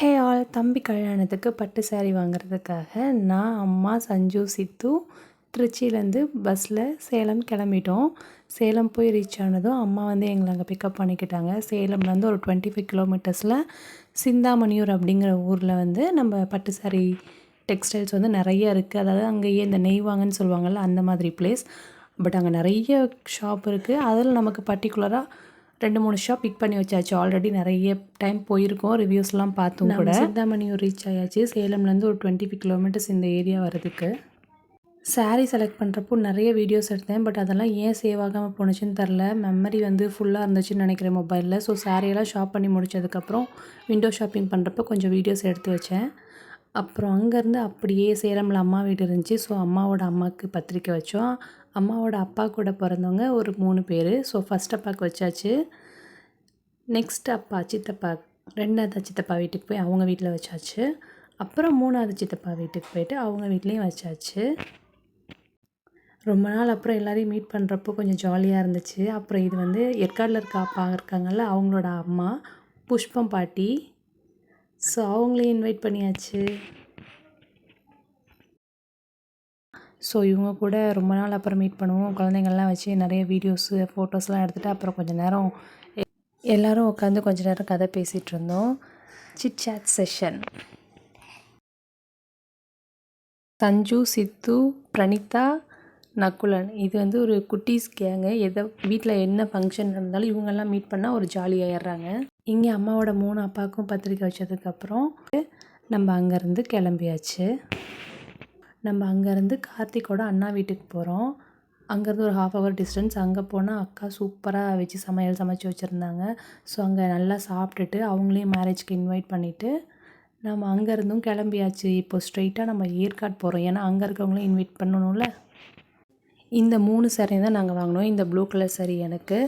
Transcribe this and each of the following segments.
Hey all, தம்பி கல்யாணத்துக்கு பட்டு சாரீ வாங்குறதுக்காக நான், அம்மா, சஞ்சு, சித்து திருச்சியிலேருந்து பஸ்ஸில் சேலம் கிளம்பிட்டோம். சேலம் போய் ரீச் ஆனதும் அம்மா வந்து எங்களை அங்கே பிக்கப் பண்ணிக்கிட்டாங்க. சேலம்லேருந்து ஒரு 25 கிலோமீட்டர்ஸில் சிந்தாமணியூர் அப்படிங்கிற ஊரில் வந்து நம்ம பட்டு சாரீ டெக்ஸ்டைல்ஸ் வந்து நிறைய இருக்குது. அதாவது அங்கேயே இந்த நெய்வாங்கன்னு சொல்லுவாங்கள்ல, அந்த மாதிரி பிளேஸ். பட் அங்கே நிறைய ஷாப் இருக்குது. அதில் நமக்கு பர்டிகுலராக 2-3 ஷாப் பிக் பண்ணி வச்சாச்சு. ஆல்ரெடி நிறைய டைம் போயிருக்கோம், ரிவ்யூஸ்லாம் பார்த்தும் கூட. சிந்தாமணியூர் ரீச் ஆயாச்சு. சேலம்லேருந்து ஒரு 25 கிலோமீட்டர்ஸ் இந்த ஏரியா வரதுக்கு. சாரீ செலக்ட் பண்ணுறப்போ நிறைய வீடியோஸ் எடுத்தேன். பட் அதெல்லாம் ஏன் சேவ் ஆகாமல் போணுச்சுன்னு தெரில. மெமரி வந்து ஃபுல்லாக இருந்துச்சுன்னு நினைக்கிறேன் மொபைலில். ஸோ சாரியெல்லாம் ஷாப் பண்ணி முடித்ததுக்கப்புறம் விண்டோ ஷாப்பிங் பண்ணுறப்போ கொஞ்சம் வீடியோஸ் எடுத்து வச்சேன். அப்புறம் அங்கேருந்து அப்படியே சேலமில் அம்மா வீடு இருந்துச்சு. ஸோ அம்மாவோட அம்மாவுக்கு பத்திரிக்கை வச்சோம். அம்மாவோட அப்பா கூட பிறந்தவங்க ஒரு 3 பேர். ஸோ ஃபஸ்ட் அப்பாவுக்கு வச்சாச்சு. நெக்ஸ்ட் அப்பா சித்தப்பா, 2வது சித்தப்பா வீட்டுக்கு போய் அவங்க வீட்டில் வச்சாச்சு. அப்புறம் 3வது சித்தப்பா வீட்டுக்கு போயிட்டு அவங்க வீட்லேயும் வச்சாச்சு. ரொம்ப நாள் அப்புறம் எல்லோரையும் மீட் பண்ணுறப்போ கொஞ்சம் ஜாலியாக இருந்துச்சு. அப்புறம் இது வந்து ஏற்காடில் இருக்க அப்பா இருக்காங்கள்ல, அவங்களோட அம்மா புஷ்பம் பாட்டி. ஸோ அவங்களையும் இன்வைட் பண்ணியாச்சு. ஸோ இவங்க கூட ரொம்ப நாள் அப்புறம் மீட் பண்ணுவோம். குழந்தைங்கள்லாம் வச்சு நிறைய வீடியோஸு ஃபோட்டோஸ்லாம் எடுத்துகிட்டு அப்புறம் கொஞ்சம் நேரம் எல்லோரும் உட்காந்து கொஞ்சம் நேரம் கதை பேசிகிட்டு இருந்தோம். Chit chat session. Sanju, Siddhu, Pranitha, Nakulan, இது வந்து ஒரு குட்டீஸ் கேங்கு. வீட்டில் என்ன ஃபங்க்ஷன் இருந்தாலும் இவங்கெல்லாம் மீட் பண்ணால் ஒரு ஜாலியாகிடுறாங்க. இங்கே அம்மாவோட 3 அப்பாவுக்கும் பத்திரிக்கை வச்சதுக்கப்புறம் நம்ம அங்கேருந்து கிளம்பியாச்சு. நம்ம அங்கேருந்து கார்த்திக்கோட அண்ணா வீட்டுக்கு போகிறோம். அங்கேருந்து ஒரு 1/2 hour டிஸ்டன்ஸ். அங்கே போனால் அக்கா சூப்பராக வச்சு சமைச்சு வச்சுருந்தாங்க. ஸோ அங்கே நல்லா சாப்பிட்டுட்டு அவங்களையும் மேரேஜ்க்கு இன்வைட் பண்ணிவிட்டு நம்ம அங்கேருந்தும் கிளம்பியாச்சு. இப்போ ஸ்ட்ரெயிட்டாக நம்ம ஏற்காடு போகிறோம். ஏன்னா அங்கே இருக்கவங்களையும் இன்வைட் பண்ணணும்ல. இந்த 3 சாரீ தான் நாங்கள் வாங்கினோம். இந்த ப்ளூ கலர் சாரீ எனக்கு,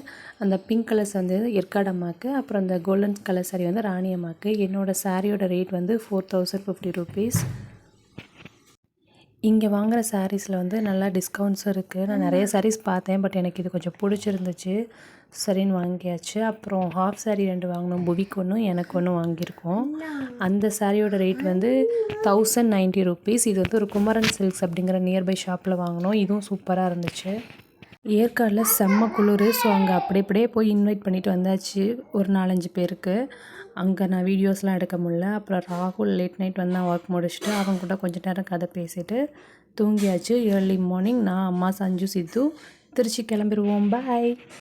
அந்த பிங்க் கலர்ஸ் வந்து ஏற்காடு அம்மாவுக்கு, அப்புறம் இந்த கோல்டன் கலர் சாரீ வந்து ராணி அம்மாவுக்கு. என்னோடய சாரியோட ரேட் வந்து 4050 rupees. இங்கே வாங்குகிற சாரீஸில் வந்து நல்லா டிஸ்கவுண்ட்ஸும் இருக்குது. நான் நிறைய சாரீஸ் பார்த்தேன். பட் எனக்கு இது கொஞ்சம் பிடிச்சிருந்துச்சு. சரின்னு வாங்கியாச்சு. அப்புறம் ஹாஃப் சாரீ 2 வாங்கினோம். புவிக்கு ஒன்றும் எனக்கு ஒன்றும் வாங்கியிருக்கோம். அந்த சாரியோட ரேட் வந்து 1090 rupees. இது வந்து ஒரு குமரன் சில்க்ஸ் அப்படிங்கிற நியர்பை ஷாப்பில் வாங்கினோம். இதுவும் சூப்பராக இருந்துச்சு. ஏற்காடில் செம்ம குளிர். ஸோ அங்கே அப்படியே போய் இன்வைட் பண்ணிவிட்டு வந்தாச்சு ஒரு 4-5 பேருக்கு. அங்கே நான் வீடியோஸ்லாம் எடுக்க முடியல. அப்புறம் ராகுல் லேட் நைட் வந்தான் ஒர்க் முடிச்சுட்டு. அவங்க கூட கொஞ்சம் நேரம் கதை பேசிவிட்டு தூங்கியாச்சு. ஏர்லி மார்னிங் நான், அம்மா, சஞ்சு, சித்து திருச்சி கிளம்பிடுவோம். பாய்.